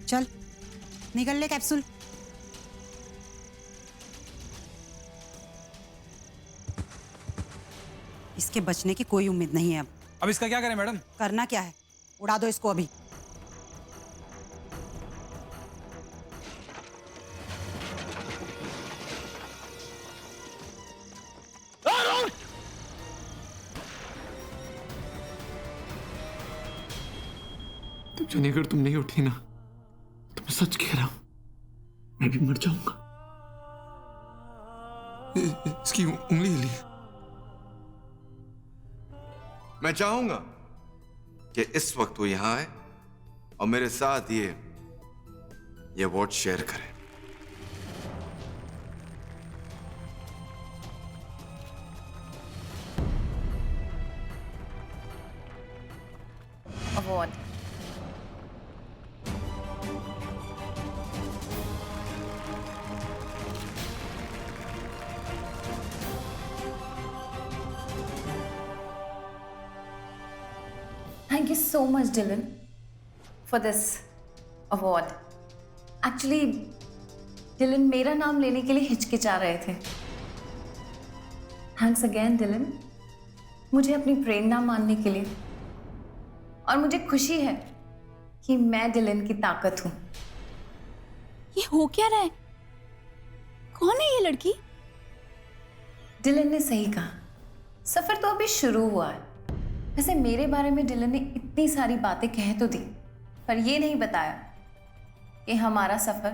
चल निकल ले कैप्सूल। इसके बचने की कोई उम्मीद नहीं है अब। अब इसका क्या करें मैडम? करना क्या है, उड़ा दो इसको अभी। तो जनी अगर तुम नहीं उठी ना तो मैं सच कह रहा हूं, मैं भी मर जाऊंगा। इसकी उंगली हिली। मैं चाहूंगा कि इस वक्त वो यहां आए और मेरे साथ ये वॉच शेयर करें। Award Thank you so much, Dylan, for this award. Actually, Dylan मेरा नाम लेने के लिए हिचकिचा रहे थे. Thanks again, Dylan, मुझे अपनी प्रेरणा मानने के लिए. और मुझे खुशी है कि मैं डिलन की ताकत हूं. ये हो क्या रहा है? कौन है ये लड़की? डिलन ने सही कहा, सफर तो अभी शुरू हुआ है. वैसे मेरे बारे में डिलन ने इतनी सारी बातें कह तो दी, पर ये नहीं बताया कि हमारा सफर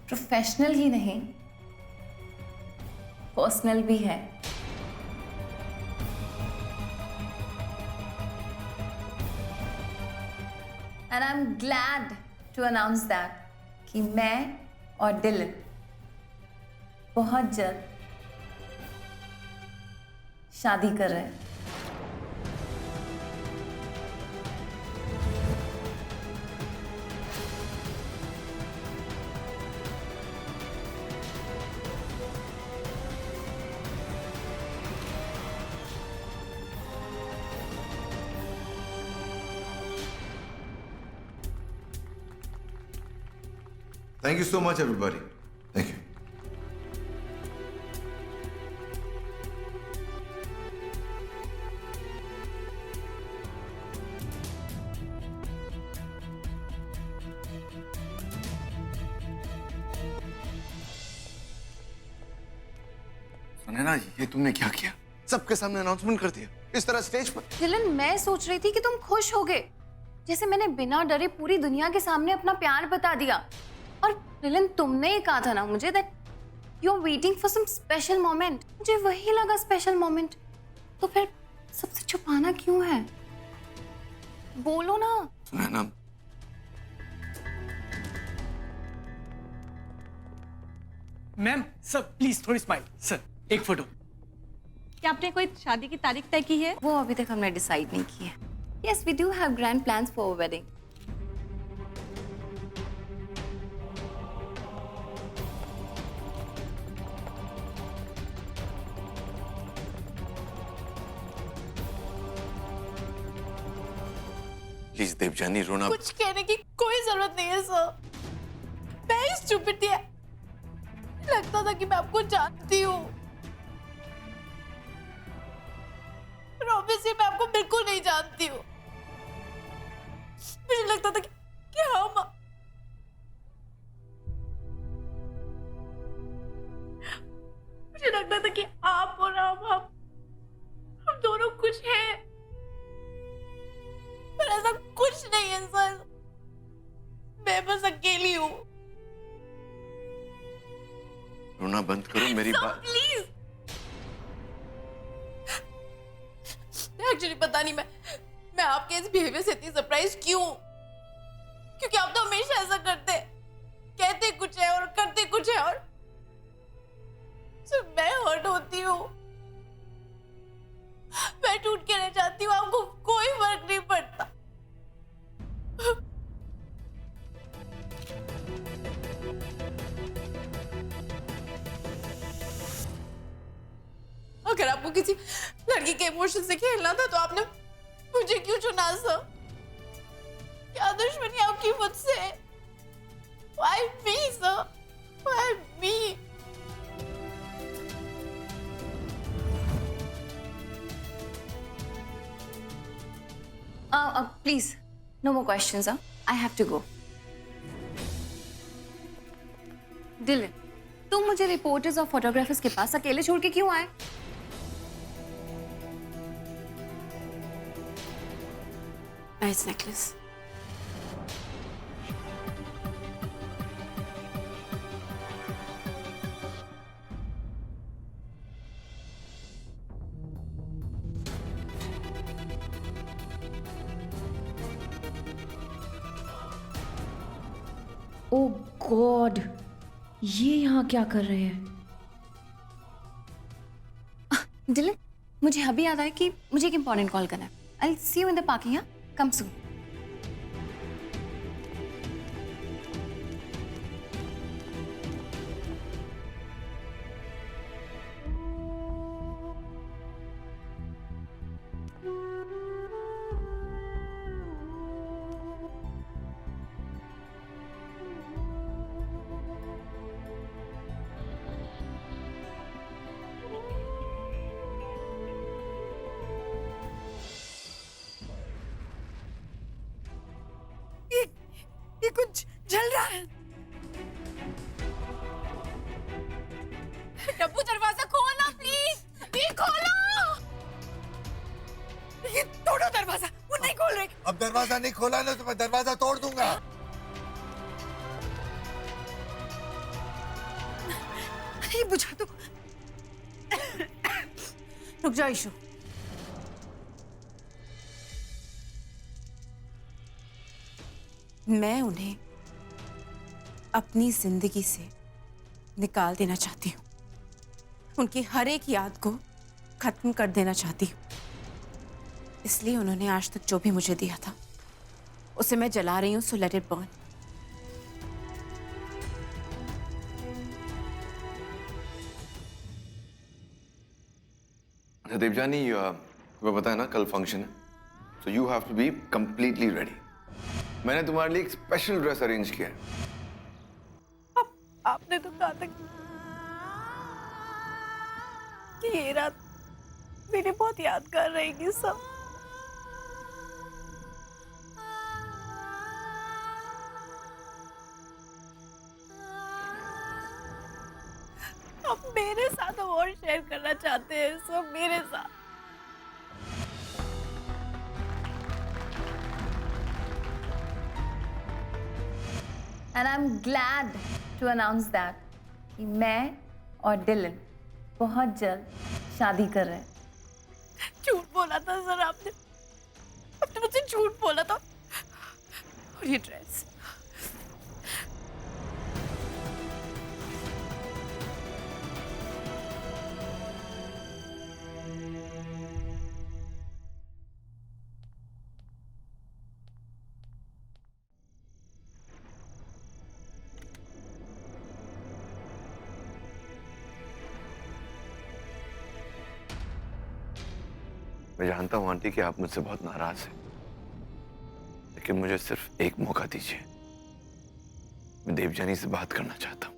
प्रोफेशनल ही नहीं पर्सनल भी है. And I'm glad to announce that कि मैं और डिलन बहुत जल्द शादी कर रहे हैं. Thank you so much, everybody. Thank you. Sunaina, ये तुमने क्या किया? सबके सामने अनाउंसमेंट कर दिया इस तरह स्टेज पर। डिलन, मैं सोच रही थी कि तुम खुश होगे, जैसे मैंने बिना डरे पूरी दुनिया के सामने अपना प्यार बता दिया. और डिलन, तुमने ही कहा था ना मुझे that you are waiting for some special moment. मुझे वही लगा स्पेशल मोमेंट. तो फिर सबसे छुपाना क्यों है? बोलो ना. सुनैना, मैम सर प्लीज थोड़ी स्माइल. सर एक फोटो. क्या आपने कोई शादी की तारीख तय की है? वो अभी तक हमने डिसाइड नहीं की है. Yes, we do have grand plans for wedding. Please Devjani, रोना. कुछ कहने की कोई जरूरत नहीं है सर. मैं ही स्टूपिड थी. लगता था कि मैं आपको जानती हूँ, पर ऑब्वियसली मैं आपको बिल्कुल नहीं जानती हूँ. मुझे लगता था कि हम मुझे लगता था कि आप और हम दोनों कुछ हैं, पर ऐसा कुछ नहीं है सर. मैं बस अकेली हूँ. रोना बंद करो, मेरी बात. प्लीज. एक्चुअली पता नहीं मैं आपके इस बिहेवियर से इतनी सरप्राइज क्यों. क्योंकि आप तो हमेशा ऐसा करते, कहते कुछ है और करते कुछ है, और सिर्फ मैं हर्ट होती हूँ. मैं टूट के रह जाती हूँ, आपको कोई फर्क नहीं पड़ता. अगर आपको किसी लड़की के इमोशन से खेलना था तो आपने मुझे क्यों चुना सर? क्या दुश्मनी आपकी मुझसे? Why me, sir? Why me? Please, no more questions, huh? I have to go. Dylan, तुम मुझे रिपोर्टर्स और फोटोग्राफर्स के पास अकेले छोड़ के क्यों आए? Nice necklace. ओह गॉड, ये यहाँ क्या कर रहे हैं? Dylan, मुझे अभी याद आया कि मुझे एक इम्पोर्टेंट कॉल करना है. I'll see you in the parking, yeah? Come soon. ये कुछ जल रहा है। डब्बू दरवाजा खोलना प्लीज, ये खोलो। ये तोड़ो दरवाजा, वो नहीं खोल रहे। अब दरवाजा नहीं खोला ना तो मैं दरवाजा तोड़ दूंगा। ये बुझा दो। रुक जाओ ईशु। मैं उन्हें अपनी जिंदगी से निकाल देना चाहती हूँ। उनकी हर एक याद को खत्म कर देना चाहती हूँ। इसलिए उन्होंने आज तक जो भी मुझे दिया था उसे मैं जला रही हूँ। So let it burn. Devjani, तुम्हें पता है ना कल फंक्शन है, so you have to be completely ready. मैंने तुम्हारे लिए एक स्पेशल ड्रेस अरेंज किया है। आपने तो कहा था कि ये रात मेरी बहुत यादगार रहेगी सब। आप मेरे साथ अवार्ड शेयर करना चाहते हैं सब मेरे साथ। And I'm glad to announce that कि मैं और डिलन बहुत जल्द शादी कर रहे हैं। झूठ बोला था सर आपने, आपने मुझसे झूठ बोला था। और ये ड्रेस मैं जानता हूं आंटी कि आप मुझसे बहुत नाराज हैं, लेकिन मुझे सिर्फ एक मौका दीजिए। मैं देवजानी से बात करना चाहता हूं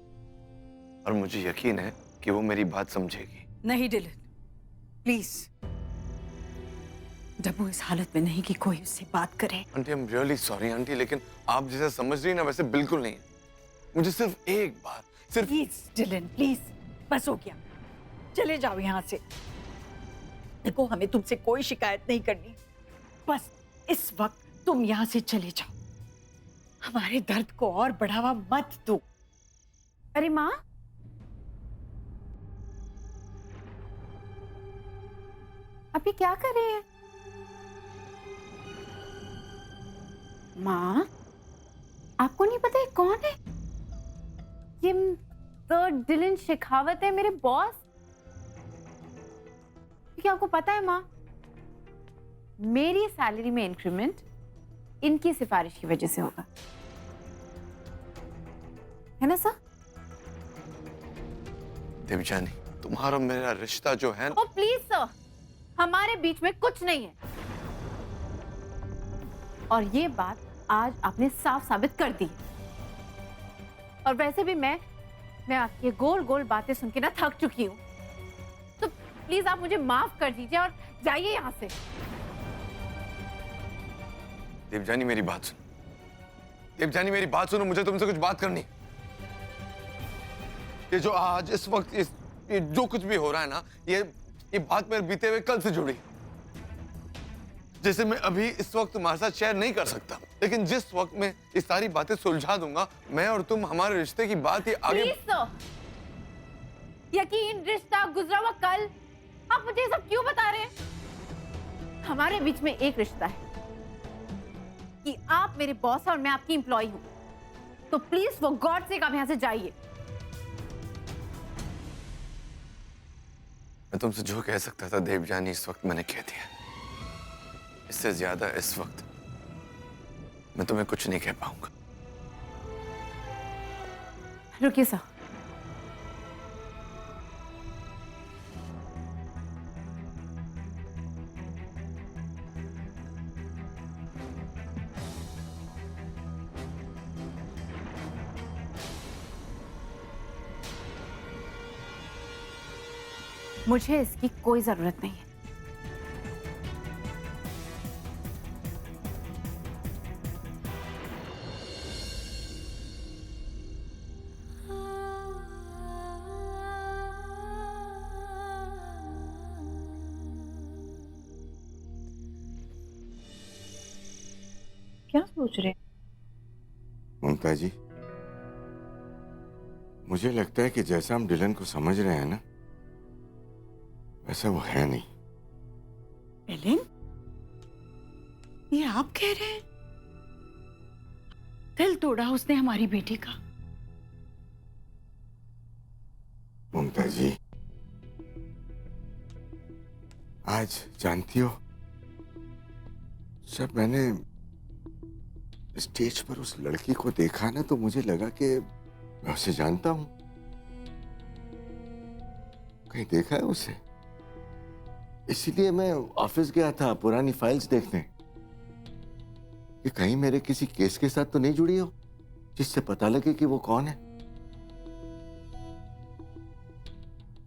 और मुझे यकीन है कि वो मेरी बात समझेगी। नहीं डिलन, प्लीज। डब्बू इस हालत में नहीं कि कोई उससे बात करे। Aunty, I am really sorry aunty, लेकिन आप जैसा समझ रही हैं ना वैसे बिल्कुल नहीं है। मुझे सिर्फ एक बार, सिर्फ प्लीज डिलन, प्लीज, बस हो गया। चले जाओ यहाँ से। देखो, हमें तुमसे कोई शिकायत नहीं करनी। बस इस वक्त तुम यहाँ से चले जाओ। हमारे दर्द को और बढ़ावा मत दो। अरे माँ, आप ये क्या कर रहे हैं? माँ, आपको नहीं पता ये कौन है? ये तो डिलन शेखावत है, मेरे बॉस। क्या आपको पता है माँ, मेरी सैलरी में इंक्रीमेंट इनकी सिफारिश की वजह से होगा, है ना सर? देवजानी, तुम्हारा मेरा रिश्ता जो है। ओ प्लीज सर, हमारे बीच में कुछ नहीं है। और ये बात आज आपने साफ साबित कर दी। और वैसे भी मैं आपकी गोल गोल बातें सुन के ना थक चुकी हूँ। तो प्लीज आप मुझे माफ कर दीजिए और जाइए यहाँ से। देवजानी मेरी बात सुनो, देवजानी मेरी बात सुनो, मुझे तुमसे कुछ बात करनी। ये जो आज इस वक्त ये जो कुछ भी हो रहा है ना, ये बात मेरे बीते हुए कल से जुड़ी। जैसे मैं अभी इस वक्त तुम्हारे साथ शेयर नहीं कर सकता, लेकिन जिस वक्त मैं ये सारी बातें सुलझा दूंगा, मैं और तुम हमारे रिश्ते की बात ये आगे। प्लीज सर, यकीन, रिश्ता, गुजरा हुआ कल, आप मुझे ये सब क्यों बता रहे हैं? हमारे बीच में एक रिश्ता है कि आप मेरे बॉस और मैं आपकी एम्प्लॉय हूं। तो प्लीज फॉर गॉड सेक आप यहां से जाइए। मैं तुमसे जो कह सकता था देवजानी, इस वक्त मैंने कह दिया। इससे ज्यादा इस वक्त मैं तुम्हें कुछ नहीं कह पाऊंगा। रुकिए सर। मुझे इसकी कोई जरूरत नहीं है। क्या सोच रहे? ममता जी, मुझे लगता है कि जैसा हम डिलन को समझ रहे हैं ना, वैसा वो है नहीं। एलेन, ये आप कह रहे हैं? दिल तोड़ा उसने हमारी बेटी का। ममता जी, आज जानती हो, जब मैंने स्टेज पर उस लड़की को देखा ना, तो मुझे लगा कि मैं उसे जानता हूं। कहीं देखा है उसे? इसीलिए मैं ऑफिस गया था पुरानी फाइल्स देखने कि कहीं मेरे किसी केस के साथ तो नहीं जुड़ी हो, जिससे पता लगे कि वो कौन है।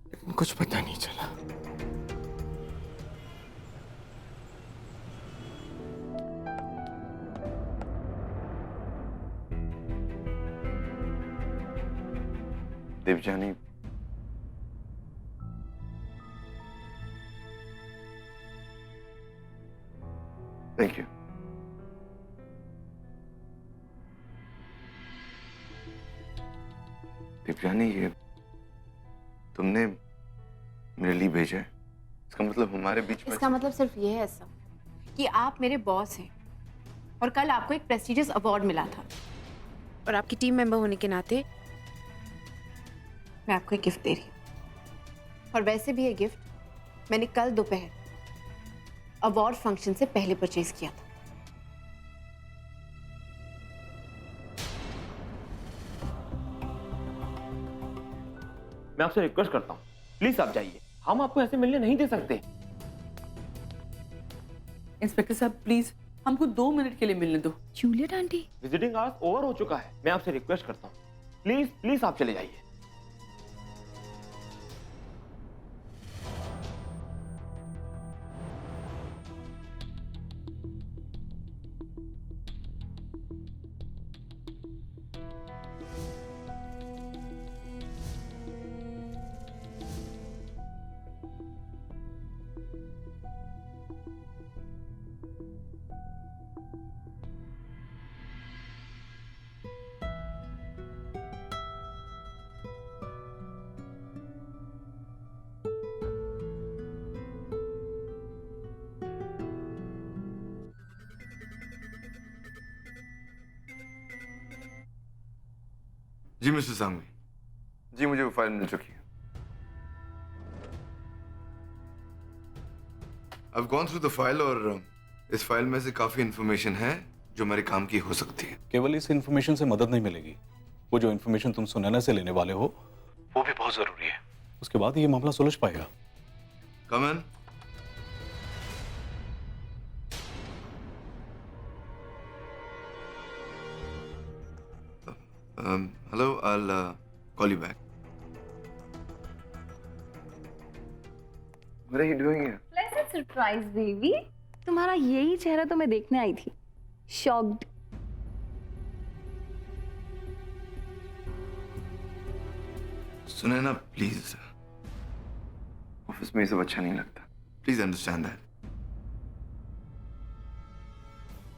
लेकिन कुछ पता नहीं चला। Devyani, thank you. देवजानी, ये तुमने मेरे लिए भेजा है? इसका मतलब हमारे बीच में। इसका मतलब सिर्फ ये है सर कि आप मेरे बॉस हैं और कल आपको एक प्रेस्टिजियस अवार्ड मिला था, और आपकी टीम मेंबर होने के नाते मैं आपको एक गिफ्ट दे रही हूँ। और वैसे भी ये गिफ्ट मैंने कल दोपहर अवार्ड फंक्शन से पहले परचेज किया था। मैं आपसे रिक्वेस्ट करता हूँ, प्लीज आप जाइए, हम आपको ऐसे मिलने नहीं दे सकते। इंस्पेक्टर साहब प्लीज हमको 2 मिनट के लिए मिलने दो। Juliet aunty, visiting hours over हो चुका है, मैं आपसे रिक्वेस्ट करता हूँ, प्लीज प्लीज आप चले जाइए। जी मिस्टर सांघवी, जी मुझे वो फाइल मिल चुकी है। I've gone through the file और इस फाइल में से काफी इंफॉर्मेशन है जो मेरे काम की हो सकती है। केवल इस इंफॉर्मेशन से मदद नहीं मिलेगी, वो जो इंफॉर्मेशन तुम सुनैना से लेने वाले हो वो भी बहुत जरूरी है, उसके बाद ये मामला सुलझ पाएगा। Come in। Hello, I'll call you back. What are you doing here? Pleasant surprise baby. तुम्हारा यही चेहरा तो मैं देखने आई थी। शॉक्ड। सुने ना प्लीज, ऑफिस में ये सब अच्छा नहीं लगता। Please understand that.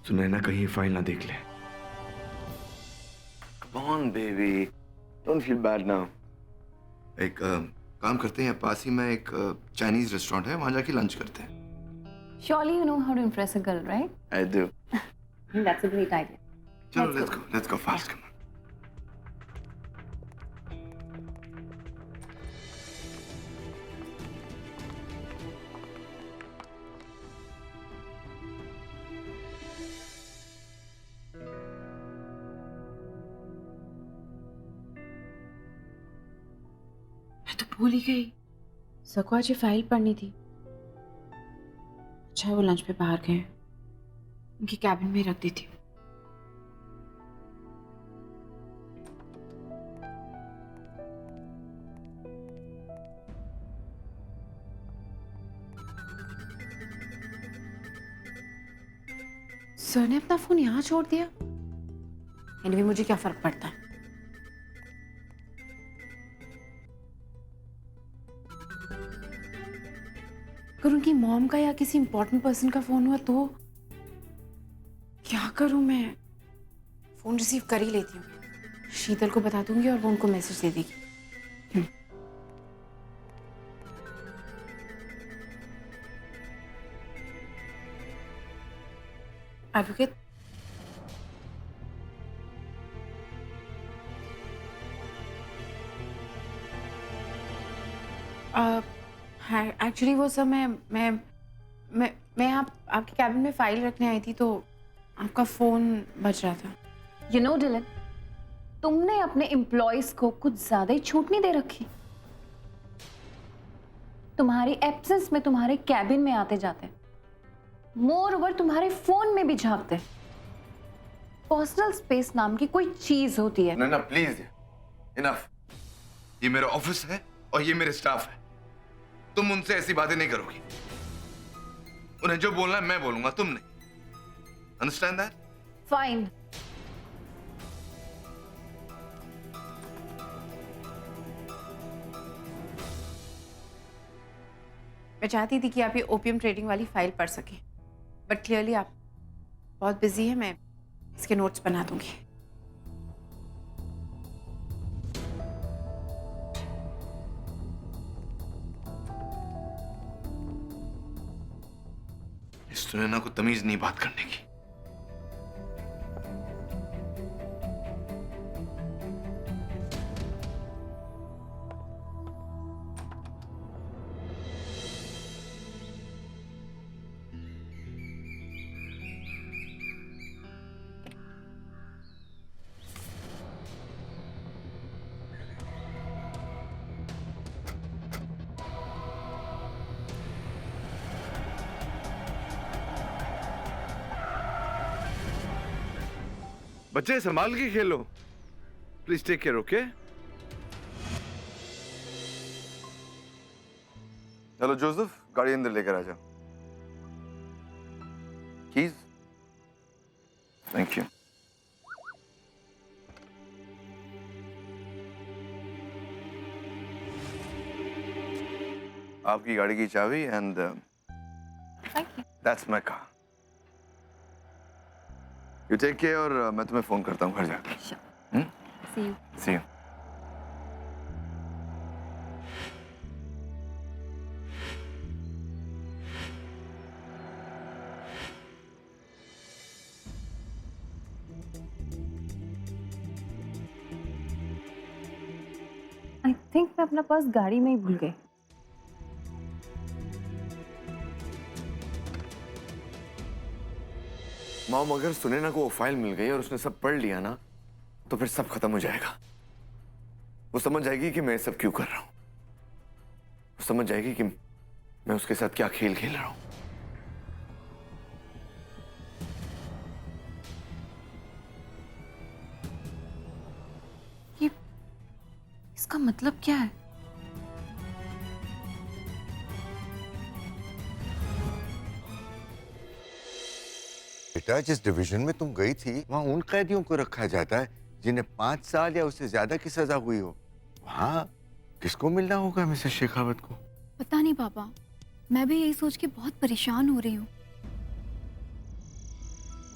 सुने ना कहीं फाइल ना देख ले। Come on baby, don't feel bad now. एक काम करते हैं, पास ही में एक चाइनीज रेस्टोरेंट है, वहां जाके लंच करते हैं। Surely you know how to impress a girl, right? I do. That's a great idea. चलो let's go fast, come on. मैं तो भूल ही गई, सबको आज ये फाइल पढ़नी थी। अच्छा वो लंच पे बाहर गए, उनकी कैबिन में रख दी थी। सर ने अपना फोन यहाँ छोड़ दिया। एनीवे मुझे क्या फर्क पड़ता है। अगर उनकी मॉम का या किसी इंपॉर्टेंट पर्सन का फोन हुआ तो क्या करूं मैं? फोन रिसीव कर ही लेती हूँ, शीतल को बता दूंगी और वो उनको मैसेज दे देगी। एडवोकेट, एक्चुअली वो सब मैं आपके कैबिन में फाइल रखने आई थी तो आपका फोन बज रहा था। You know, डिलन, तुमने अपने एम्प्लॉयज को कुछ ज्यादा ही छूट नहीं दे रखी। तुम्हारी एब्सेंस में तुम्हारे कैबिन में आते जाते, मोर ओवर तुम्हारे फोन में भी झांकते। पर्सनल स्पेस नाम की कोई चीज होती है। ना प्लीज, इनफ। ये मेरा ऑफिस है और ये मेरे स्टाफ है। तुम उनसे ऐसी बातें नहीं करोगी। उन्हें जो बोलना है मैं बोलूंगा, तुम नहीं। Understand that? फाइन। मैं चाहती थी कि आप ये ओपियम ट्रेडिंग वाली फाइल पढ़ सकें, बट क्लियरली आप बहुत बिजी हैं। मैं इसके नोट्स बना दूंगी। इस सुनैना को तमीज नहीं बात करने की। बच्चे संभाल के खेलो, please take care. Okay, hello Joseph, गाड़ी अंदर लेकर आ जाओ। कीज। Thank you. आपकी गाड़ी की चाबी and that's my car. You take care और मैं तुम्हें फोन करता हूँ घर जाकर। See you. आई थिंक मैं अपना पर्स गाड़ी में ही भूल गई। मॉम, अगर सुनैना को वो फाइल मिल गई और उसने सब पढ़ लिया ना, तो फिर सब खत्म हो जाएगा। वो समझ जाएगी कि मैं सब क्यों कर रहा हूं। वो समझ जाएगी कि मैं उसके साथ क्या खेल खेल रहा हूं। इसका मतलब क्या है? बेटा, जिस डिवीजन में तुम गई थी वहां उन कैदियों को रखा जाता है जिन्हें 5 साल या उससे ज्यादा की सजा हुई हो। वहां किसको मिलना होगा मिसेस शेखावत को? पता नहीं पापा, मैं भी यही सोच के बहुत परेशान हो रही हूँ।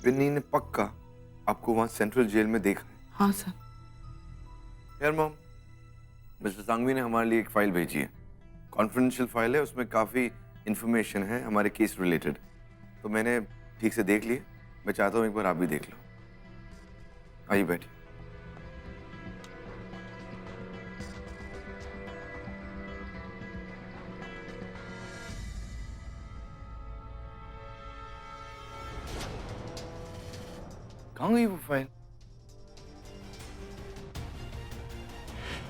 बिन्नी ने पक्का आपको वहां सेंट्रल जेल में देखा है? हाँ सर। यार मॉम, मिस्टर सांघवी ने हमारे लिए एक फाइल भेजी है। कॉन्फिडेंशियल फाइल है, उसमें काफी इंफॉर्मेशन है हमारे केस रिलेटेड। तो मैंने ठीक से देख ली। मैं चाहता हूँ एक बार आप भी देख लो। आइए बैठिए। कहाँ गई वो फाइल?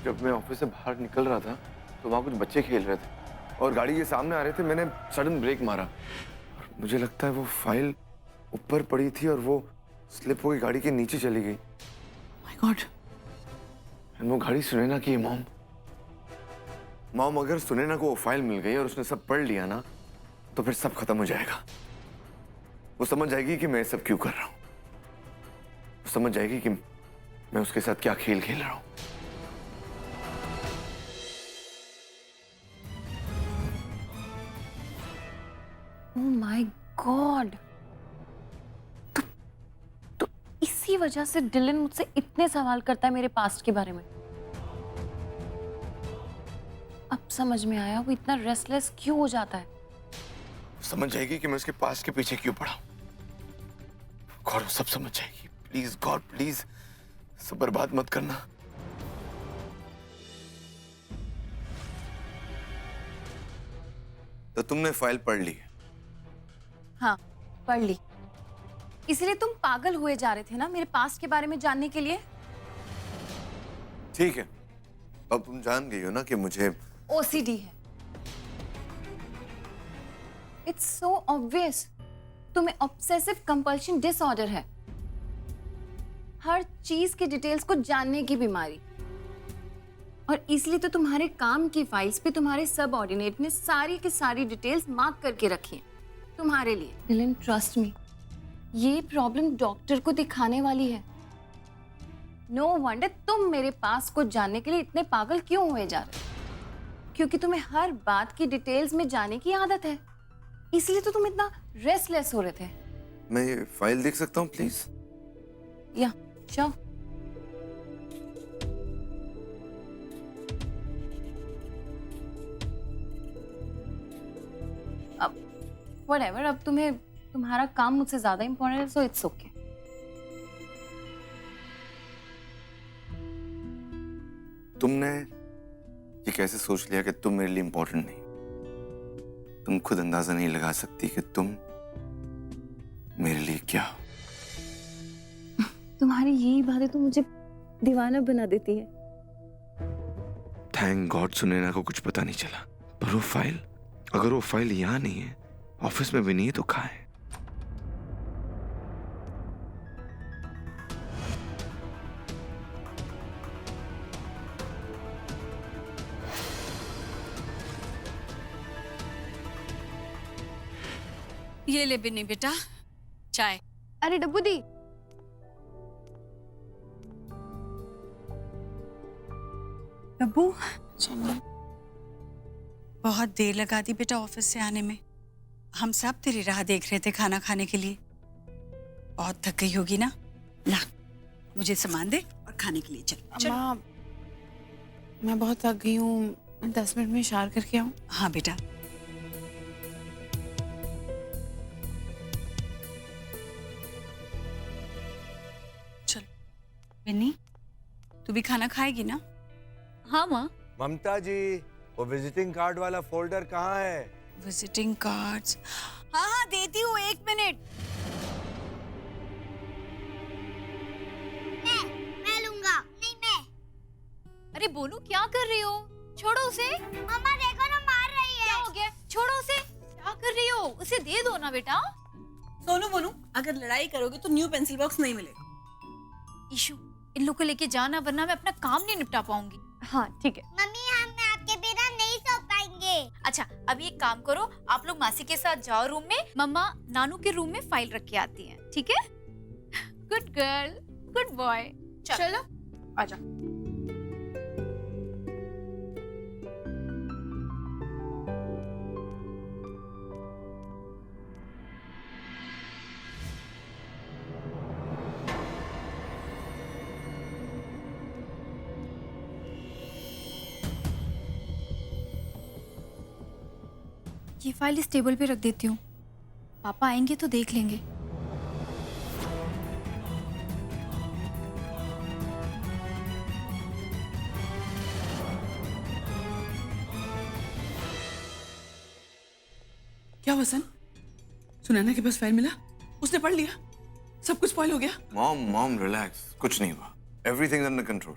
जब मैं ऑफिस से बाहर निकल रहा था तो वहां कुछ बच्चे खेल रहे थे और गाड़ी के सामने आ रहे थे। मैंने सडन ब्रेक मारा। मुझे लगता है वो फाइल ऊपर पड़ी थी और वो स्लिप होकर गाड़ी के नीचे चली गई। My God. वो गाड़ी सुनैना की है मॉम। मॉम, अगर सुनैना को वो फाइल मिल गई और उसने सब पढ़ लिया ना, तो फिर सब खत्म हो जाएगा। वो समझ जाएगी कि मैं सब क्यों कर रहा हूं। वो समझ जाएगी कि मैं उसके साथ क्या खेल खेल रहा हूं। ओह माय गॉड, तो इसी वजह से डिलन मुझसे इतने सवाल करता है मेरे पास्ट के बारे में। अब समझ में आया वो इतना रेस्टलेस क्यों हो जाता है। समझ जाएगी कि मैं उसके पास्ट के पीछे क्यों पड़ा। गॉड, सब समझ जाएगी। प्लीज गॉड, प्लीज सब बर्बाद मत करना। तो तुमने फाइल पढ़ ली? हाँ, पढ़ ली। इसलिए तुम पागल हुए जा रहे थे ना मेरे पास्ट के बारे में जानने के लिए? ठीक है, अब तुम जान गई हो ना कि मुझे ओसीडी है। इट्स सो ऑब्वियस, तुम्हें ऑब्सेसिव कंपल्शन डिसऑर्डर है। हर चीज की डिटेल्स को जानने की बीमारी। और इसलिए तो तुम्हारे काम की फाइल्स पे तुम्हारे सबऑर्डिनेट ने सारी की सारी डिटेल्स मार्क करके रखी हैं तुम्हारे लिए। डिलन, ट्रस्ट मी, ये प्रॉब्लम डॉक्टर को दिखाने वाली है। नो वंडर तुम मेरे पास को जानने के लिए इतने पागल क्यों हुए जा रहे हो। क्योंकि तुम्हें हर बात की डिटेल्स में जाने की आदत है, इसलिए तो तुम इतना रेस्टलेस हो रहे थे। मैं ये फाइल देख सकता हूँ प्लीज? या श्योर। अब व्हाटएवर, अब तुम्हें तुम्हारा काम मुझसे ज्यादा इंपॉर्टेंट है, सो इट्स ओके। तुमने ये कैसे सोच लिया कि तुम मेरे लिए इंपॉर्टेंट नहीं? तुम खुद अंदाजा नहीं लगा सकती कि तुम मेरे लिए क्या हो। तुम्हारी यही बातें तो मुझे दीवाना बना देती है। थैंक गॉड सुनैना को कुछ पता नहीं चला। पर वो फाइल, अगर वो फाइल यहाँ नहीं है, ऑफिस में भी नहीं है, तो कहाँ है? ये ले बिन्नी बेटा, चाय। अरे डब्बू दी, डब्बू, बहुत देर लगा दी बेटा ऑफिस से आने में। हम सब तेरी राह देख रहे थे खाना खाने के लिए। बहुत थक गई होगी ना? ला, मुझे सामान दे और खाने के लिए चल। अम्मा, मैं बहुत थक गई हूँ। 10 मिनट में शार करके आऊँ? हाँ बेटा। चल बिन्नी, तू भी खाना खाएगी ना? हाँ माँ। ममता जी, वो विजिटिंग कार्ड वाला फोल्डर कहाँ है? Visiting cards? हाँ हाँ देती हूँ, 1 मिनट। मैं लूंगा। नहीं मैं। अरे बोलू, क्या कर रही हो? छोड़ो उसे। मम्मा देखो ना, मार रही है। क्या हो गया? छोड़ो उसे। क्या कर रही हो? उसे दे दो ना बेटा। सोनू बोनू, अगर लड़ाई करोगे तो न्यू पेंसिल बॉक्स नहीं मिलेगा। ईशु, इन लोग को लेके जाना, वरना मैं अपना काम नहीं निपटा पाऊंगी। हाँ ठीक है। मम्मी हम आपके बिना नहीं सो पाएंगे। अच्छा अभी एक काम करो, आप लोग मासी के साथ जाओ रूम में, मम्मा नानू के रूम में फाइल रख के आती हैं, ठीक है? Good girl, good boy. चलो आजा। ये फाइल इस टेबल पे रख देती हूँ, पापा आएंगे तो देख लेंगे। क्या वसन? सुनैना के पास फाइल मिला? उसने पढ़ लिया? सब कुछ स्पॉइल हो गया? मॉम रिलैक्स, कुछ नहीं हुआ, एवरीथिंग अंडर कंट्रोल।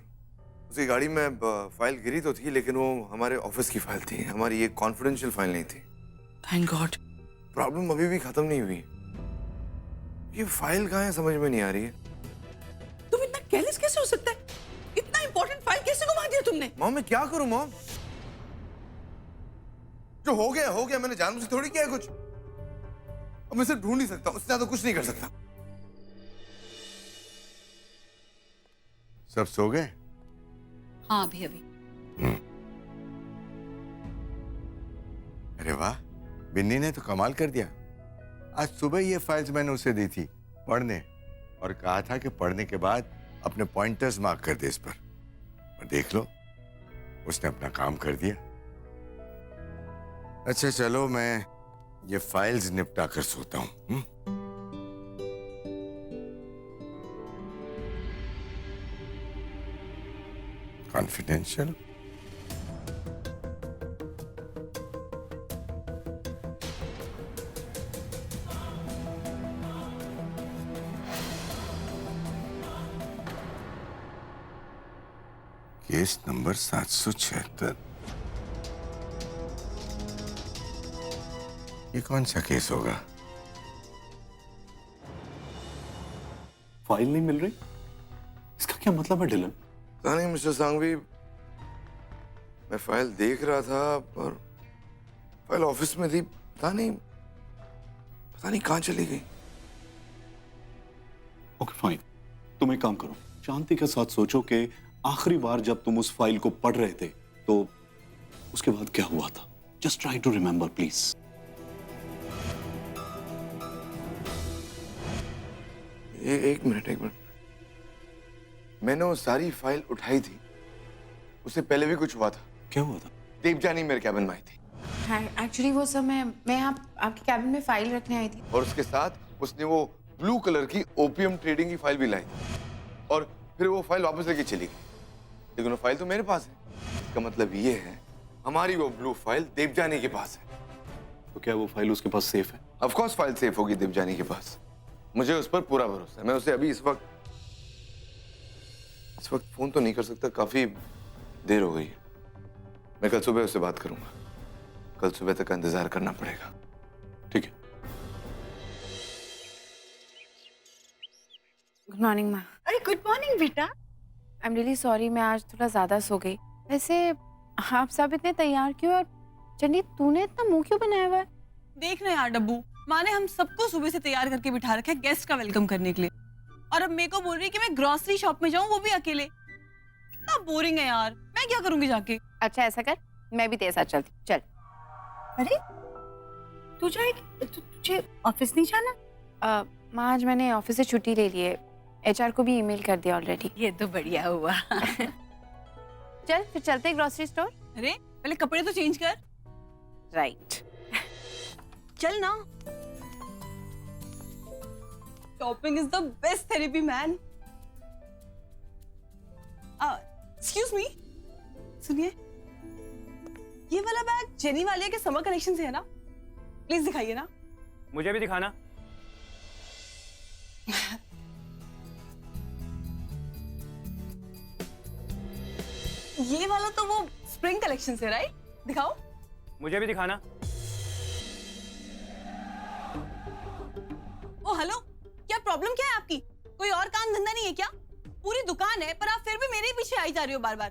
उसकी गाड़ी में फाइल गिरी तो थी, लेकिन वो हमारे ऑफिस की फाइल थी, हमारी ये कॉन्फिडेंशियल फाइल नहीं थी। Thank God. प्रॉब्लम अभी भी खत्म नहीं हुई। ये फाइल कहाँ है समझ में नहीं आ रही है। तुम इतना केयरलेस कैसे हो सकता है? इतना इंपॉर्टेंट फाइल कैसे घुमा दिया तुमने? मॉम मैं क्या करूं मॉम? जो हो गया, मैंने जानबूझ से थोड़ी किया है कुछ। अब मैं सिर्फ ढूंढ नहीं सकता, उससे ज्यादा कुछ नहीं कर सकता। सब सो गए? हाँ अभी अभी। अरे वाह, बिन्नी ने तो कमाल कर दिया। आज सुबह ये फाइल्स मैंने उसे दी थी पढ़ने, और कहा था कि पढ़ने के बाद अपने पॉइंटर्स मार्क कर दे इस पर। और देख लो, उसने अपना काम कर दिया। अच्छा चलो, मैं ये फाइल्स निपटा कर सोता हूं। कॉन्फिडेंशियल। Case number 776। ये कौन सा केस होगा? फाइल नहीं मिल रही, इसका क्या मतलब है डिलन? पता नहीं मिस्टर सांघवी, मैं फाइल देख रहा था और फाइल ऑफिस में थी, पता नहीं कहां चली गई। ओके फाइन, तुम एक काम करो, शांति के साथ सोचो कि आखिरी बार जब तुम उस फाइल को पढ़ रहे थे तो उसके बाद क्या हुआ था। Just try to remember please. एक मिनट। मैंने वो सारी फाइल उठाई थी, उससे पहले भी कुछ हुआ था। क्या हुआ था? देवजानी मेरे कैबिन में आई थी। एक्चुअली वो सब मैं आपके कैबिन में फाइल रखने आई थी, और उसके साथ उसने वो ब्लू कलर की ओपीएम ट्रेडिंग की फाइल भी लाई थी, और फिर वो फाइल वापस लेके चली गई। लेकिन वो फाइल तो मेरे पास है। इसका मतलब ये है हमारी वो ब्लू फाइल देवजानी के पास है। तो क्या वो फाइल उसके पास सेफ है? ऑफ कोर्स फाइल सेफ होगी देवजानी के पास, मुझे उस पर पूरा भरोसा है। मैं उसे अभी इस वक्त फोन तो नहीं कर सकता, काफी देर हो गई है। मैं कल सुबह उससे बात करूंगा, कल सुबह तक का इंतजार करना पड़ेगा। ठीक है। गुड मॉर्निंग माँ। अरे गुड मॉर्निंग बेटा। आई एम रियली सॉरी, मैं आज थोड़ा ज्यादा सो गई। वैसे आप सब इतने तैयार क्यों? और चन्नी तूने इतना मुंह क्यों बनाया हुआ है? देख ना यार डब्बू, माँ ने हम सबको सुबह से तैयार करके बिठा रखा है गेस्ट का वेलकम करने के लिए, और अब मेरे को बोल रही है कि मैं ग्रोसरी शॉप में जाऊं, वो भी अकेले। इतना बोरिंग है यार, मैं क्या करूंगी जाके? अच्छा ऐसा कर, मैं भी तेरे साथ चलती। चल। अरे तू जाएगी? तुझे ऑफिस नहीं जाना? माँ आज मैंने ऑफिस से छुट्टी ले ली है, एचआर को भी ईमेल कर दिया ऑलरेडी। ये तो बढ़िया हुआ। चल फिर चलते ग्रोसरी स्टोर। अरे पहले कपड़े तो चेंज कर। राइट। चल ना। Shopping is the best therapy man. Excuse me, सुनिए, ये वाला बैग जेनी वाले के समर कलेक्शन से है ना? प्लीज दिखाइए ना। मुझे भी दिखाना। ये वाला तो वो स्प्रिंग कलेक्शन से, राइट? दिखाओ। मुझे भी दिखाना। ओ हेलो, क्या प्रॉब्लम क्या है आपकी? कोई और काम धंधा नहीं है क्या? पूरी दुकान है पर आप फिर भी मेरे ही पीछे आई जा रही हो बार बार।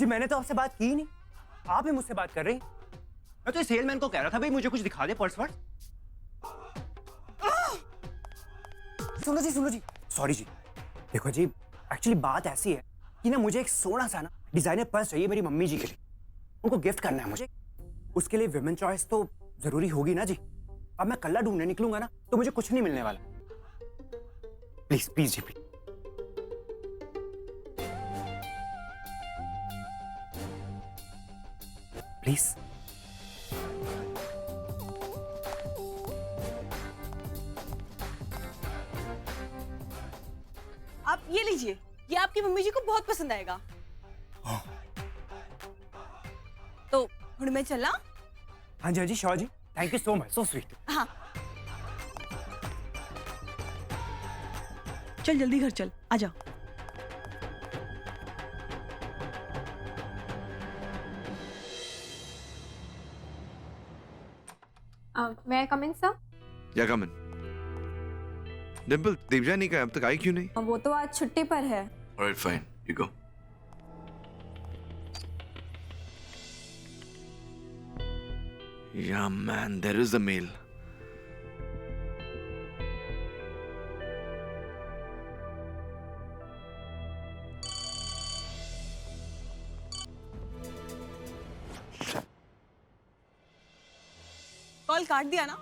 जी मैंने तो आपसे बात की ही नहीं, आप ही मुझसे बात कर रही। मैं तो सेलमैन को कह रहा था भाई मुझे कुछ दिखा दे पर्स वर्स। सुनो जी, सॉरी जी। देखो जी, एक्चुअली बात ऐसी है कि ना मुझे एक सोना सा ना डिजाइनर पर्स चाहिए मेरी मम्मी जी के लिए, उनको गिफ्ट करना है मुझे। उसके लिए विमेन चॉइस तो जरूरी होगी ना जी। अब मैं कल्ला ढूंढने निकलूंगा ना तो मुझे कुछ नहीं मिलने वाला। प्लीज प्लीज जी प्लीज। प्लीज। आप ये लीजिए, ये आपकी मम्मी जी को बहुत पसंद आएगा। तो हुण मैं चला? हाँ जी श्योर जी, thank you so much, so sweet. हाँ चल जल्दी घर चल, आ जा। May I come in, sir? या कम इन। डिंपल, देवजानी का अब तक आई क्यों नहीं? वो तो आज छुट्टी पर है। Alright fine, you go. Yeah man, there is a mail. Call काट दिया ना?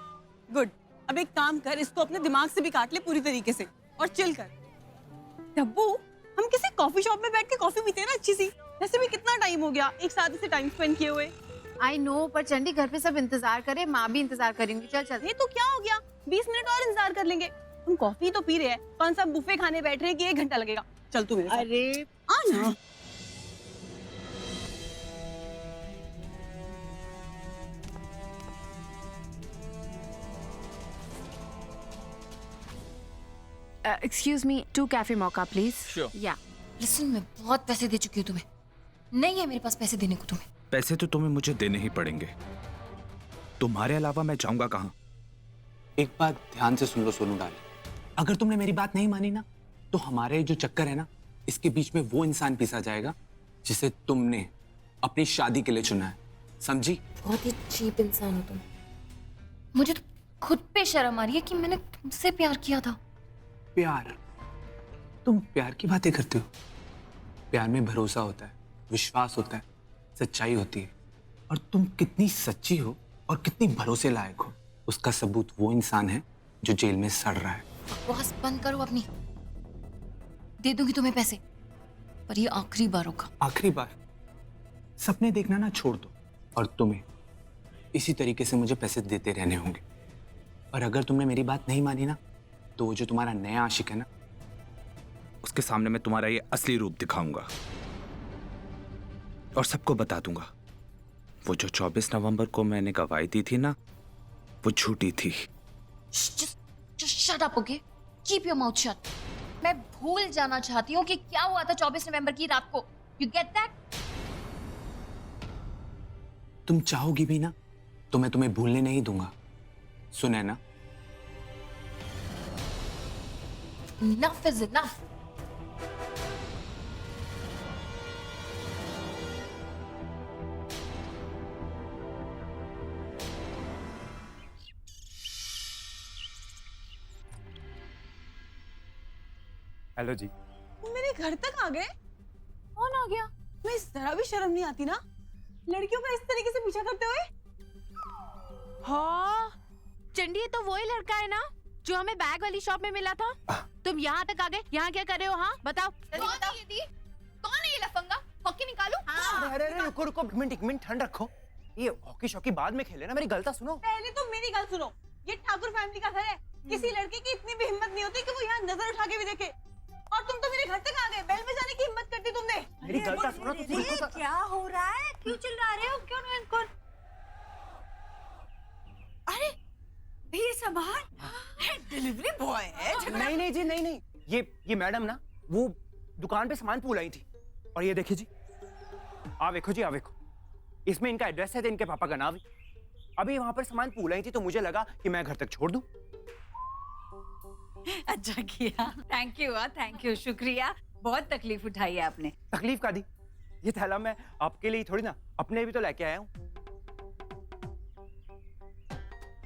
गुड। अब एक काम कर, इसको अपने दिमाग से भी काट ले पूरी तरीके से और चिल कर। डब्बू, हम किसी कॉफी शॉप में बैठ के कॉफी पीते हैं ना अच्छी सी। वैसे भी कितना टाइम हो गया एक साथ इसे टाइम स्पेंड किए हुए। आई नो, पर चंडी घर पे सब इंतजार करे, माँ भी इंतजार करेंगी। चल चल। ये तो क्या हो गया, 20 मिनट और इंतजार कर लेंगे। हम कॉफी तो पी रहे हैं, कौन सा बुफे खाने बैठ रहे हैं कि 1 घंटा लगेगा। चल तू मेरे साथ। अरे आ ना। एक्सक्यूज मी, 2 कैफे मौका प्लीज। Sure. या लिसन, मैं बहुत पैसे दे चुकी हूँ तुम्हें, नहीं है मेरे पास पैसे देने को तुम्हें। पैसे तो तुम्हें मुझे देने ही पड़ेंगे, तुम्हारे अलावा मैं जाऊंगा कहाँ? एक बात ध्यान से सुन लो सोनू डाल, अगर तुमने मेरी बात नहीं मानी ना तो हमारे जो चक्कर है ना इसके बीच में वो इंसान पिसा जाएगा जिसे तुमने अपनी शादी के लिए चुना है, समझी? बहुत ही चीप इंसान हो तुम। मुझे तो खुद पे शर्म आ रही है कि मैंने तुमसे प्यार किया था। प्यार? तुम प्यार की बातें करते हो? प्यार में भरोसा होता है, विश्वास होता है, सच्चाई होती है। और तुम कितनी सच्ची हो और कितनी भरोसे लायक हो उसका सबूत वो इंसान है जो जेल में सड़ रहा है। बकवास बंद करो अपनी। दे दूंगी तुम्हें पैसे, पर ये आखिरी बार होगा। आखिरी बार? सपने देखना ना छोड़ दो और तुम्हें इसी तरीके से मुझे पैसे देते रहने होंगे। और अगर तुमने मेरी बात नहीं मानी ना तो वो जो तुम्हारा नया आशिक है ना, उसके सामने मैं तुम्हारा ये असली रूप दिखाऊंगा और सबको बता दूंगा वो जो 24 नवंबर को मैंने गवाही दी थी ना, वो झूठी थी। Just shut up, okay? Keep your mouth shut. मैं भूल जाना चाहती हूँ कि क्या हुआ था 24 नवंबर की रात को। You get that? तुम चाहोगी भी ना तो मैं तुम्हें भूलने नहीं दूंगा, सुने ना? Enough is enough. हेलो जी। मेरे घर तक आ गए? कौन आ गया? मैं जरा भी शर्म नहीं आती ना लड़कियों का इस तरीके से पीछा करते हुए। हाँ चंडी, ये तो वही लड़का है ना जो हमें बैग वाली शॉप में मिला था। तुम यहाँ तक आ गए, यहाँ क्या कर रहे हो? हाँ बताओ। कौन है ये लफंगा? हॉकी निकालू? अरे रुको रुको, एक मिनट ठंड रखो। ये हॉकी शॉकी बाद में खेले ना, मेरी गल तो सुनो। पहले तो मेरी गल सुनो, ये ठाकुर फैमिली का घर है। किसी लड़के की इतनी भी हिम्मत नहीं होती कि वो यहाँ नजर उठा के भी देखे। और तुम तो मेरे घर तक आ गए, बेल बजाने की हिम्मत करती तुमने। मेरी गल तो सुनो तो रुको। क्या हो रहा है? क्यों चिल्ला रहे हो? क्यों नहीं इनको? अरे ये सामान डिलीवरी बॉय है। नहीं जी, नहीं। ये मैडम ना वो दुकान पे सामान पूल आई थी। और ये देखिए जी, आ देखो जी, आ देखो, इसमें इनका एड्रेस है, इनके पापा का नाम। अभी वहां पर सामान पूल आई थी तो मुझे लगा कि मैं घर तक छोड़ दूं। अच्छा किया, थैंक यू, शुक्रिया। बहुत तकलीफ उठाई है आपने। तकलीफ का दी? ये थैला मैं आपके लिए थोड़ी ना, अपने भी तो लेके आया हूँ।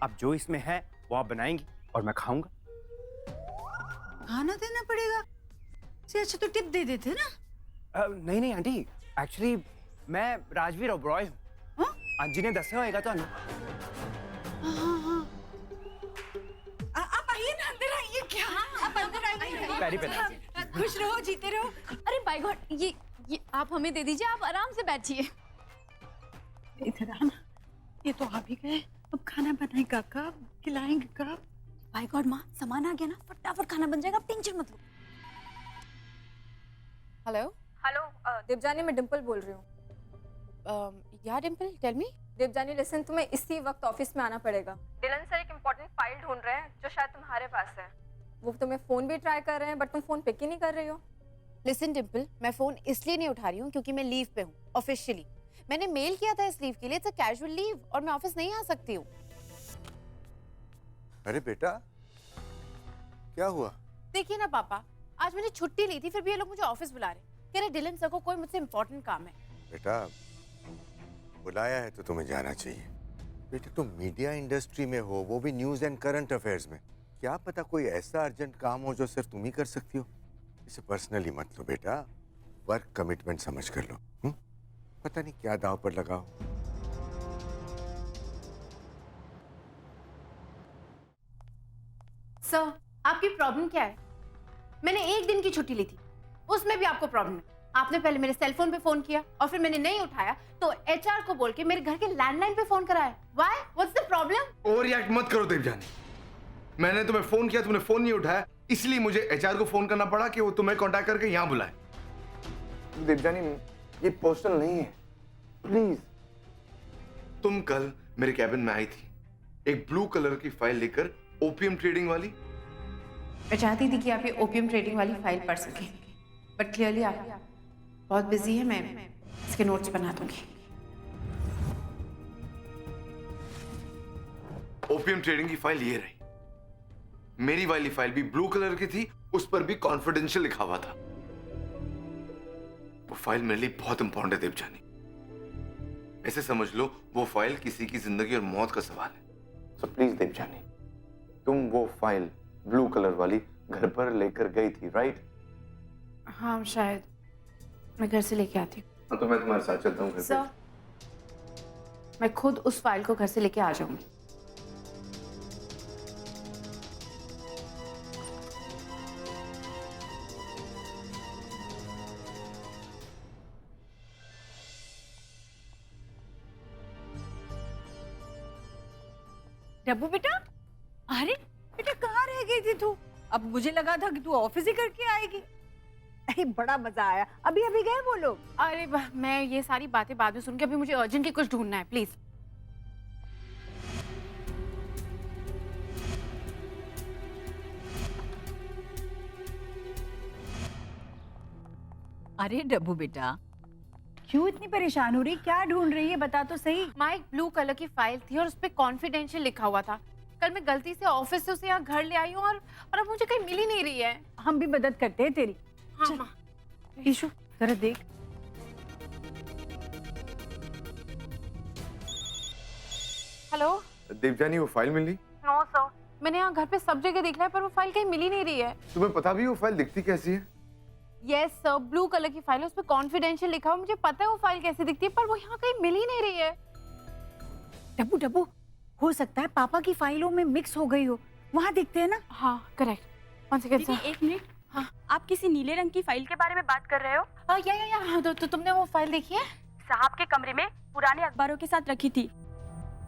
अब जो इसमें है वो आप बनाएंगी और मैं खाऊंगा। खाना देना पड़ेगा? से अच्छा तो टिप दे देते ना। नहीं नहीं आंटी, एक्चुअली मैं राजवीर ओबरॉय हूँ। आंटी ने दसा होएगा तो आप आइए ना, अंदर आइए। क्या आप अंदर आइए। पैरी पे खुश रहो, जीते रहो। अरे बाय गॉड, ये आप हमें दे दीजिए, आप आराम से बैठिए। इधर आना। ये तो आ भी गए, अब खाना बनाएगा कब, खिलाएंगे कब? बाय गॉड माँ, सामान आ गया ना, फटाफट खाना बन जाएगा, आप टेंशन मत लो। हेलो हेलो देवजानी, मैं डिम्पल बोल रही हूँ। या Dimple, tell me. Devjani listen, तुम्हें इसी वक्त ऑफिस में आना पड़ेगा। डिलन सर एक इम्पोर्टेंट फाइल ढूंढ रहे हैं जो शायद तुम्हारे पास है। वो तुम्हें फोन भी ट्राई कर रहे हैं बट तुम फोन पिक ही नहीं कर रही हो। लिसन डिम्पल, मैं फोन इसलिए नहीं उठा रही हूँ क्योंकि मैं लीव पे हूँ ऑफिशियली। मैंने मेल किया था इस लीव के लिए, इट्स अ कैजुअल लीव और मैं ऑफिस नहीं आ सकती हूँ। अरे बेटा, क्या हुआ? देखिए ना पापा, आज मैंने छुट्टी ली थी फिर भी ये लोग मुझे ऑफिस बुला रहे, कह रहे डिलन सर को कोई मुझसे इम्पोर्टेंट काम है। बेटा, बुलाया है तो तुम्हें जाना चाहिए। बेटा, तुम मीडिया इंडस्ट्री में हो, वो भी न्यूज एंड करंट अफेयर्स में। क्या पता कोई ऐसा अर्जेंट काम हो जो सिर्फ तुम ही कर सकती हो। इसे पर्सनली मत लो बेटा, वर्क कमिटमेंट समझ कर लो। पता नहीं क्या दांव पर लगाओ। सर, आपकी प्रॉब्लम क्या है? मैंने एक दिन की छुट्टी ली थी, उसमें भी आपको प्रॉब्लम है। आपने पहले मेरे सेल फोन पे फोन किया और फिर मैंने नहीं उठाया तो एचआर को बोल के मेरे घर के लैंडलाइन पे फोन कराया। Why? What's the problem? Over react मत करो देवजानी। मैंने तुम्हें फोन किया, तुमने फोन नहीं उठाया, इसलिए मुझे एचआर को फोन करना पड़ा कि वो तुम्हें कांटेक्ट करके यहाँ बुलाए। देवजानी, ये पर्सनल नहीं है, प्लीज। तुम कल मेरे कैबिन में आई थी एक ब्लू कलर की फाइल लेकर, ओपीएम ट्रेडिंग वाली। मैं चाहती थी कि आप ये ओपीएम ट्रेडिंग वाली फाइल पढ़ सकें, बट क्लियरली आप बहुत बिजी है। मैं इसके नोट्स बना दूंगी। ओपीएम ट्रेडिंग की फाइल ये रही। मेरी वाली फाइल भी ब्लू कलर की थी, उस पर भी कॉन्फिडेंशियल लिखा हुआ था। वो फाइल मेरे लिए बहुत इंपॉर्टेंट है देवजानी। ऐसे समझ लो वो फाइल किसी की जिंदगी और मौत का सवाल है। सो प्लीज देवजानी, तुम वो फाइल ब्लू कलर वाली घर पर लेकर गई थी, राइट? हाँ शायद, मैं घर से लेके आती हूँ। हाँ तो मैं तुम्हारे साथ चलता हूँ। सर, मैं खुद उस फाइल को घर से लेके आ जाऊंगी। डब्बू बेटा, अरे बेटा कहाँ रह गई थी तू? अब मुझे लगा था कि तू ऑफिस ही करके आएगी। अरे बड़ा मजा आया। अभी अभी गए वो लोग? अरे मैं ये सारी बातें बाद में सुन के, अभी मुझे अर्जेंटली कुछ ढूंढना है, प्लीज। अरे डब्बू बेटा, क्यों इतनी परेशान हो रही? क्या ढूंढ रही है, बता तो सही। माँ, एक ब्लू कलर की फाइल थी और उस पे कॉन्फिडेंशियल लिखा हुआ था। कल मैं गलती से ऑफिस से उसे यहाँ घर ले आई हूँ और अब मुझे कहीं मिल ही नहीं रही है। हम भी मदद करते हैं तेरी। हाँ माँ। ईशु जरा देख। हेलो देवजानी, वो फाइल मिली? नो सर, मैंने यहाँ घर पे सब जगह देख लिया पर वो फाइल कहीं मिल ही नहीं रही है। तुम्हें पता भी वो फाइल दिखती कैसी है? यस सर, ब्लू कलर की फाइल है, उस पे कॉन्फिडेंशियल लिखा हुआ। मुझे पता है वो फाइल कैसे दिखती है पर वो यहाँ कहीं मिल ही नहीं रही है। डब्बू डब्बू, हो सकता है पापा की फाइलों में मिक्स हो गई हो। वहाँ देखते हैं ना? हाँ करेक्ट। 1 second sir. एक मिनट। हाँ, आप किसी नीले रंग की फाइल के बारे में बात कर रहे हो? या तो तुमने वो फाइल देखी है? साहब के कमरे में पुराने अखबारों के साथ रखी थी,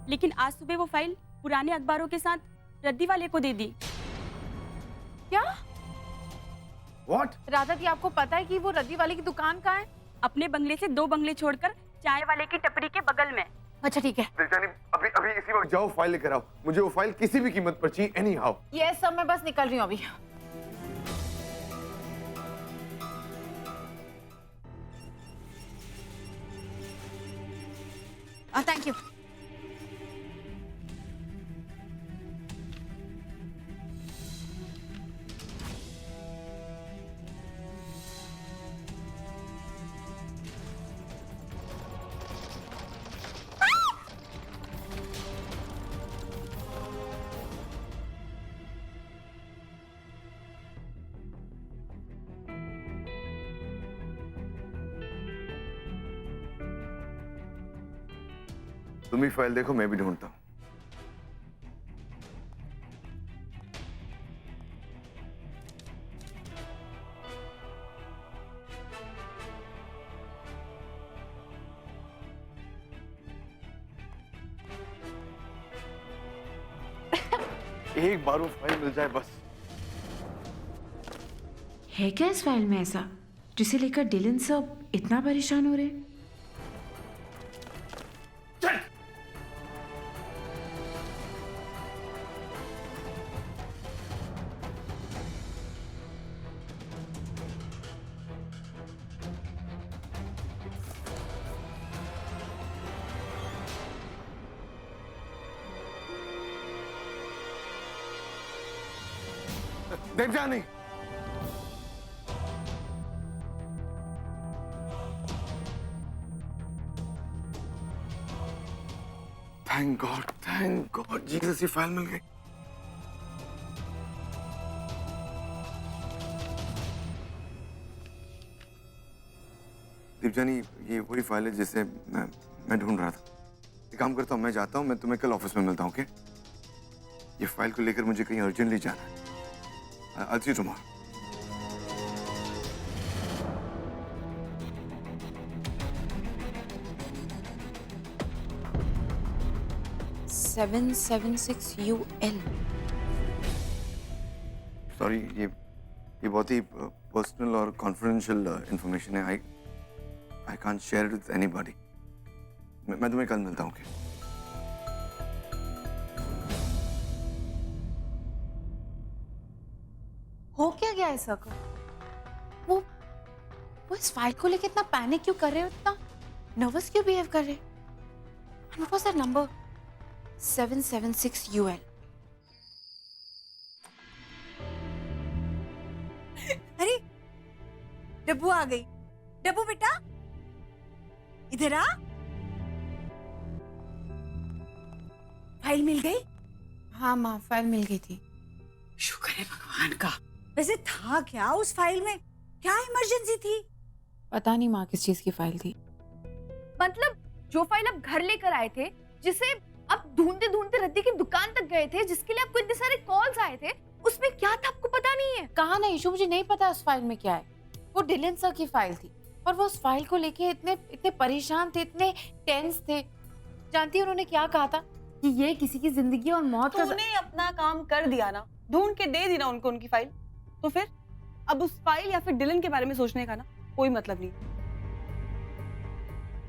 लेकिन आज सुबह वो फाइल पुराने अखबारों के साथ रद्दी वाले को दे दी। क्या? What? राधा जी, आपको पता है कि वो रद्दी वाले की दुकान कहाँ है? अपने बंगले से 2 बंगले छोड़कर चाय वाले की टपरी के बगल में। अच्छा ठीक है। देवजानी, अभी अभी इसी वक्त जाओ, फाइल लेकर आओ। मुझे वो फाइल किसी भी कीमत पर चाहिए, एनी हाउ। यस सर, मैं बस निकल रही हूँ अभी। Thank you. तुम भी फाइल देखो, मैं भी ढूंढता हूँ। एक बार वो फाइल मिल जाए बस। है क्या इस फाइल में ऐसा जिसे लेकर डिलन सब इतना परेशान हो रहे? देवजानी, थैंक गॉड जीसस, ये फाइल मिल गई। दीपजानी, ये वही फाइल है जिसे मैं ढूंढ रहा था। एक काम करता हूँ, मैं जाता हूँ, मैं तुम्हें कल ऑफिस में मिलता हूँ, ओके? ये फाइल को लेकर मुझे कहीं अर्जेंटली जाना है। I'll see you tomorrow. $776UL। Sorry, ये बहुत ही पर्सनल और कॉन्फिडेंशियल इंफॉर्मेशन है। I can't share it with anybody. मैं तुम्हें कल मिलता हूँ, ओके? हो क्या गया है सर को? वो इस फाइल को लेके इतना पैनिक क्यों कर रहे हो, इतना नर्वस क्यों बिहेव कर रहे हैं? What was that number? 776UL। अरे डब्बू आ गई। डब्बू बेटा इधर आ। फाइल मिल गई? हाँ माँ, फाइल मिल गई थी। शुक्र है भगवान का। वैसे था क्या उस फाइल में? क्या इमरजेंसी थी? पता नहीं माँ किस चीज की फाइल थी। मतलब जो फाइल आप घर लेकर आए थे, जिसे आप ढूंढते ढूंढते रद्दी की दुकान तक गए थे, जिसके लिए आपको इतने सारे कॉल्स आए थे, उसमें क्या था आपको पता नहीं है? कहा नहीं ईशु, मुझे नहीं पता उस फाइल में क्या है। वो डिलन सर की फाइल थी और वो उस फाइल को लेके इतने परेशान थे, इतने टेंस थे। जानती है उन्होंने क्या कहा था? कि ये किसी की जिंदगी और मौत का। तूने अपना काम कर दिया ना, ढूंढ के दे दी ना उनको उनकी फाइल, तो फिर अब उस फाइल या फिर डिलन के बारे में सोचने का ना कोई मतलब नहीं।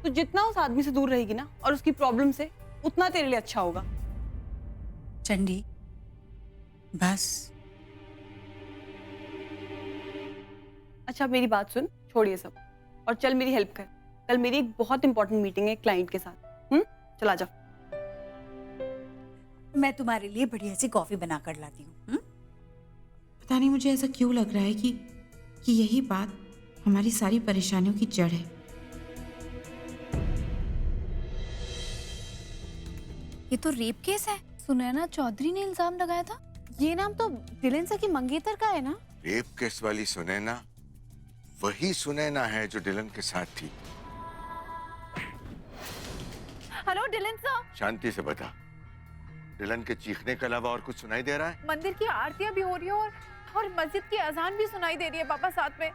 तो जितना उस आदमी से दूर रहेगी ना और उसकी प्रॉब्लम से, उतना तेरे लिए अच्छा होगा। चंडी बस। अच्छा मेरी बात सुन, छोड़ ये सब और चल मेरी हेल्प कर। कल मेरी एक बहुत इंपॉर्टेंट मीटिंग है क्लाइंट के साथ। चला जा। मैं तुम्हारे लिए बढ़िया सी कॉफी बना कर लाती हूँ। पता नहीं मुझे ऐसा क्यों लग रहा है कि यही बात हमारी सारी परेशानियों की जड़ है। ये तो रेप केस है। सुनैना चौधरी ने इल्जाम लगाया था। ये नाम तो डिलन सर की मंगेतर का है ना? रेप केस वाली सुनैना वही सुनैना है जो डिलन के साथ थी। Hello Dylan sir. शांति से बता, डिलन के चीखने के अलावा और कुछ सुनाई दे रहा है? मंदिर की आरतियां भी हो रही है और मस्जिद की अजान भी सुनाई दे रही है पापा साथ में।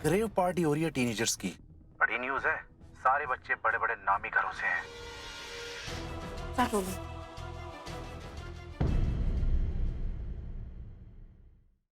रेव पार्टी हो रही है टीनेजर्स की। बड़ी न्यूज़ है, सारे बच्चे बड़े बड़े नामी घरों से हैं। क्या बोलूं?